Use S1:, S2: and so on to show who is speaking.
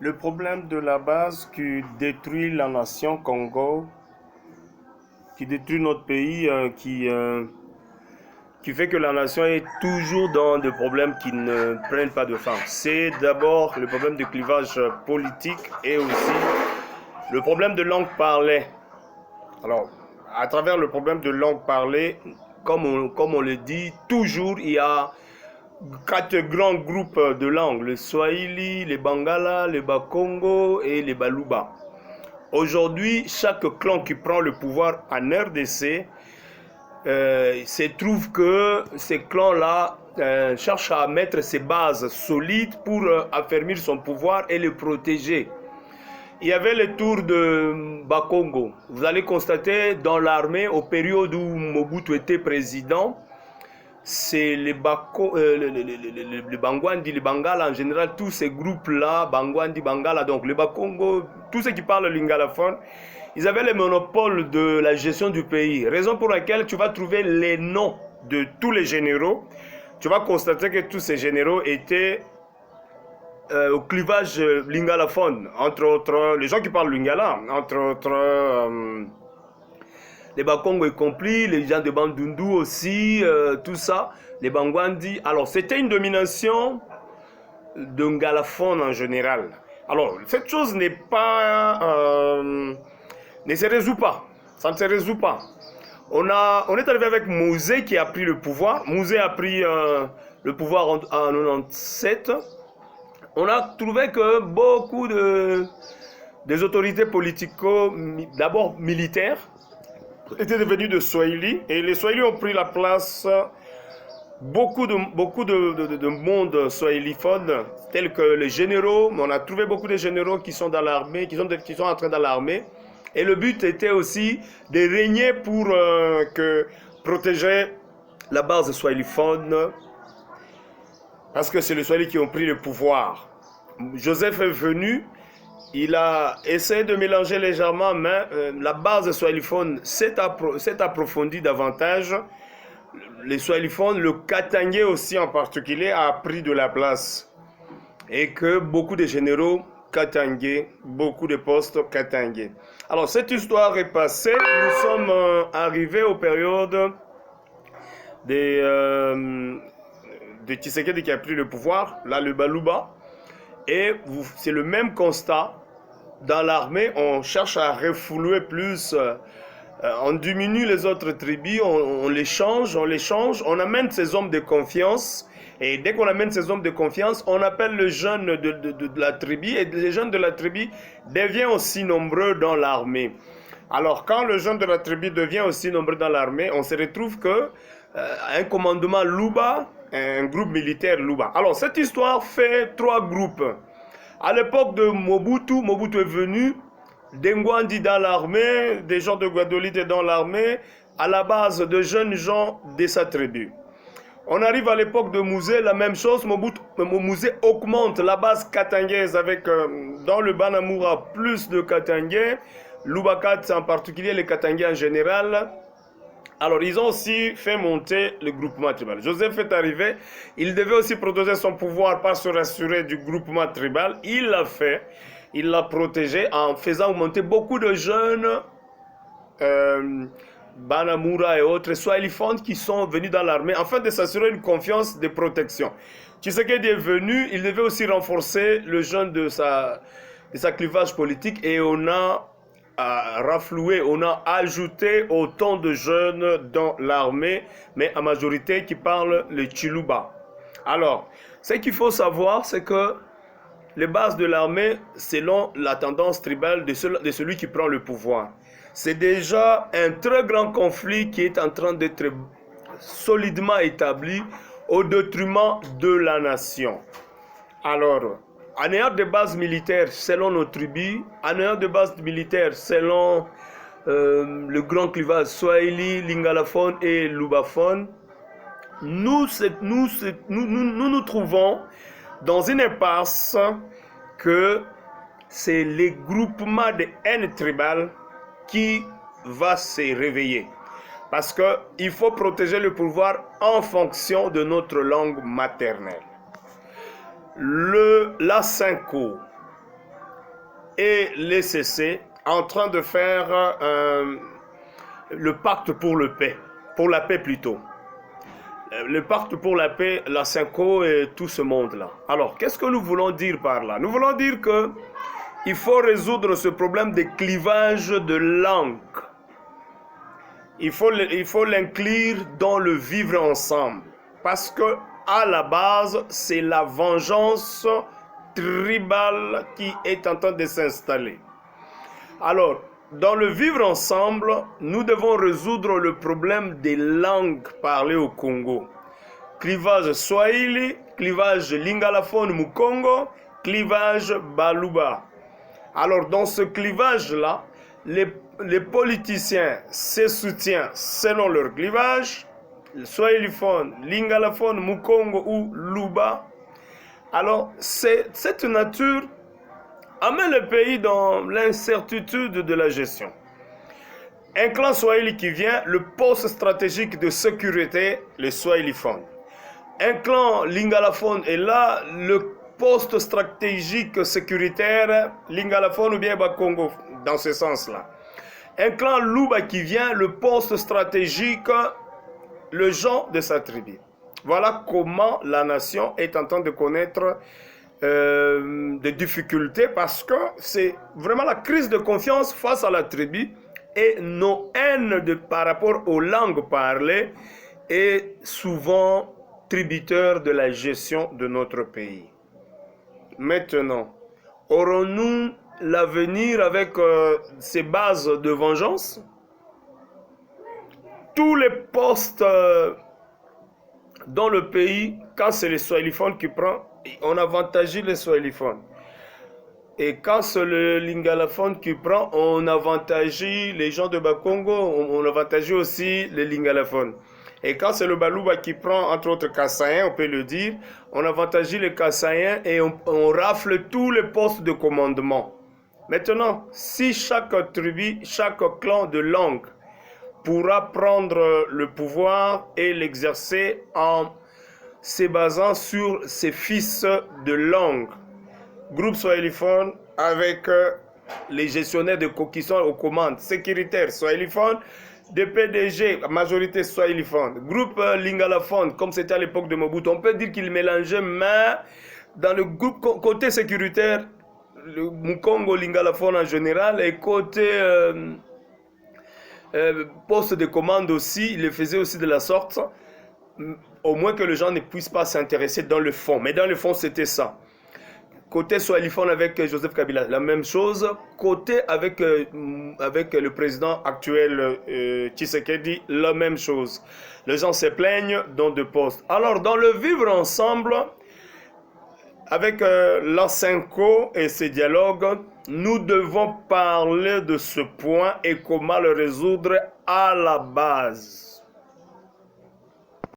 S1: Le problème de la base qui détruit la nation Congo, qui détruit notre pays, qui fait que la nation est toujours dans des problèmes qui ne prennent pas de fin. C'est d'abord le problème de clivage politique et aussi le problème de langue parlée. Alors, à travers le problème de langue parlée, comme on le dit, toujours il y a quatre grands groupes de langues, le Swahili, les Bangala, les Bakongo et les Baluba. Aujourd'hui, chaque clan qui prend le pouvoir en RDC se trouve que ces clans-là cherchent à mettre ses bases solides pour affermir son pouvoir et le protéger. Il y avait le tour de Bakongo. Vous allez constater dans l'armée, au période où Mobutu était président, c'est les Bangwandi, les Bangala en général, tous ces groupes-là, Bangwandi, Bangala, donc les Bakongo, tous ceux qui parlent lingalaphone, ils avaient le monopole de la gestion du pays. Raison pour laquelle tu vas trouver les noms de tous les généraux. Tu vas constater que tous ces généraux étaient au clivage lingalaphone, entre autres, les gens qui parlent lingala, entre autres, les Bakongo y compris, les gens de Bandundu aussi, tout ça, les Bangwandi. Alors, c'était une domination de ngalaphone en général. Alors, cette chose n'est pas, ne se résout pas. Ça ne se résout pas. On est arrivé avec Mouzé qui a pris le pouvoir. Mouzé a pris le pouvoir en 97. On a trouvé que beaucoup des autorités politico, d'abord militaires, étaient devenus de Swahili. Et les Swahili ont pris la place. Beaucoup de monde swahiliphone, tels que les généraux. On a trouvé beaucoup de généraux qui sont dans l'armée, qui sont entrés dans l'armée. Et le but était aussi de régner pour protéger la base swahiliphone, parce que c'est les Swahili qui ont pris le pouvoir. Joseph est venu, il a essayé de mélanger légèrement, mais la base swahiliphone s'est approfondie davantage. Les swahiliphones, le Katangé aussi en particulier, a pris de la place. Et que beaucoup de généraux Katangé, beaucoup de postes Katangé. Alors, cette histoire est passée. Nous sommes arrivés aux périodes de Tshisekedi qui a pris le pouvoir, là, le Baluba. Et c'est le même constat. Dans l'armée, on cherche à refouler plus. On diminue les autres tribus, on les change, on amène ces hommes de confiance. Et dès qu'on amène ces hommes de confiance, on appelle le jeune de la tribu. Et les jeunes de la tribu deviennent aussi nombreux dans l'armée. Alors, quand le jeune de la tribu devient aussi nombreux dans l'armée, on se retrouve que un commandement Luba, un groupe militaire Luba. Alors, cette histoire fait trois groupes. À l'époque de Mobutu, Mobutu est venu, Dengwandi dans l'armée, des gens de Guadolite dans l'armée, à la base de jeunes gens de sa tribu. On arrive à l'époque de Mouzé, la même chose, Mouzé augmente la base katangaise avec, dans le Banamoura, plus de Katangais, Lubakat en particulier, les Katangais en général. Alors, ils ont aussi fait monter le groupement tribal. Joseph est arrivé, il devait aussi protéger son pouvoir par se rassurer du groupement tribal. Il l'a fait, il l'a protégé en faisant monter beaucoup de jeunes Banamoura et autres swahiliphones qui sont venus dans l'armée afin de s'assurer une confiance de protection. Tshisekedi est venu, il devait aussi renforcer le jeune de sa clivage politique et on a rafloué, on a ajouté autant de jeunes dans l'armée, mais en majorité qui parlent le Chiluba. Alors, ce qu'il faut savoir, c'est que les bases de l'armée, selon la tendance tribale de celui qui prend le pouvoir, c'est déjà un très grand conflit qui est en train d'être solidement établi au détriment de la nation. Alors, en ayant des bases militaires selon nos tribus, en ayant des bases militaires selon le grand clivage Swahili, Lingalaphone et Lubaphone, nous nous trouvons dans une impasse que c'est les groupements de haine tribale qui va se réveiller. Parce qu'il faut protéger le pouvoir en fonction de notre langue maternelle. La Cinco, et les CC en train de faire le pacte pour le paix, pour la paix plutôt. Le pacte pour la paix, la Cinco et tout ce monde-là. Alors, qu'est-ce que nous voulons dire par là? Nous voulons dire que il faut résoudre ce problème de clivage de langue. Il faut l'inclure dans le vivre ensemble. Parce que, à la base, c'est la vengeance tribale qui est en train de s'installer. Alors, dans le vivre ensemble, nous devons résoudre le problème des langues parlées au Congo. Clivage Swahili, clivage Lingalaphone Mukongo, clivage Baluba. Alors, dans ce clivage-là, les politiciens se soutiennent selon leur clivage, Swahiliphone, Lingalaphone, Mukongo ou Luba. Alors, cette nature amène le pays dans l'incertitude de la gestion. Un clan Swahili qui vient, le poste stratégique de sécurité, le Swahiliphone. Un clan Lingalaphone est là, le poste stratégique sécuritaire, Lingalaphone ou bien Bakongo, dans ce sens-là. Un clan Luba qui vient, le poste stratégique, le genre de sa tribu. Voilà comment la nation est en train de connaître des difficultés parce que c'est vraiment la crise de confiance face à la tribu et nos haines par rapport aux langues parlées est souvent tributaire de la gestion de notre pays. Maintenant, aurons-nous l'avenir avec ces bases de vengeance? Tous les postes dans le pays, quand c'est les Swahiliphones qui prennent, on avantage les Swahiliphones. Et quand c'est le Lingalaphone qui prend, on avantage les gens de Bakongo, on avantage aussi les Lingalaphones. Et quand c'est le Baluba qui prend, entre autres Kassaïens, on peut le dire, on avantage les Kassaïens et on rafle tous les postes de commandement. Maintenant, si chaque tribu, chaque clan de langue pourra prendre le pouvoir et l'exercer en se basant sur ses fils de langue, groupe Swahiliphone avec les gestionnaires de qui sont aux commandes sécuritaires Swahiliphone, de PDG, majorité Swahiliphone, groupe Lingalaphone, comme c'était à l'époque de Mobutu, on peut dire qu'il mélangeait, mais dans le groupe côté sécuritaire, le Mukongo Lingalaphone en général, et côté poste de commande aussi, il le faisait aussi de la sorte, au moins que les gens ne puissent pas s'intéresser dans le fond. Mais dans le fond, c'était ça. Côté Swahiliphone avec Joseph Kabila, la même chose. Côté avec le président actuel Tshisekedi, la même chose. Les gens se plaignent dans deux postes. Alors, dans le vivre ensemble, avec l'Asenco et ses dialogues, nous devons parler de ce point et comment le résoudre à la base.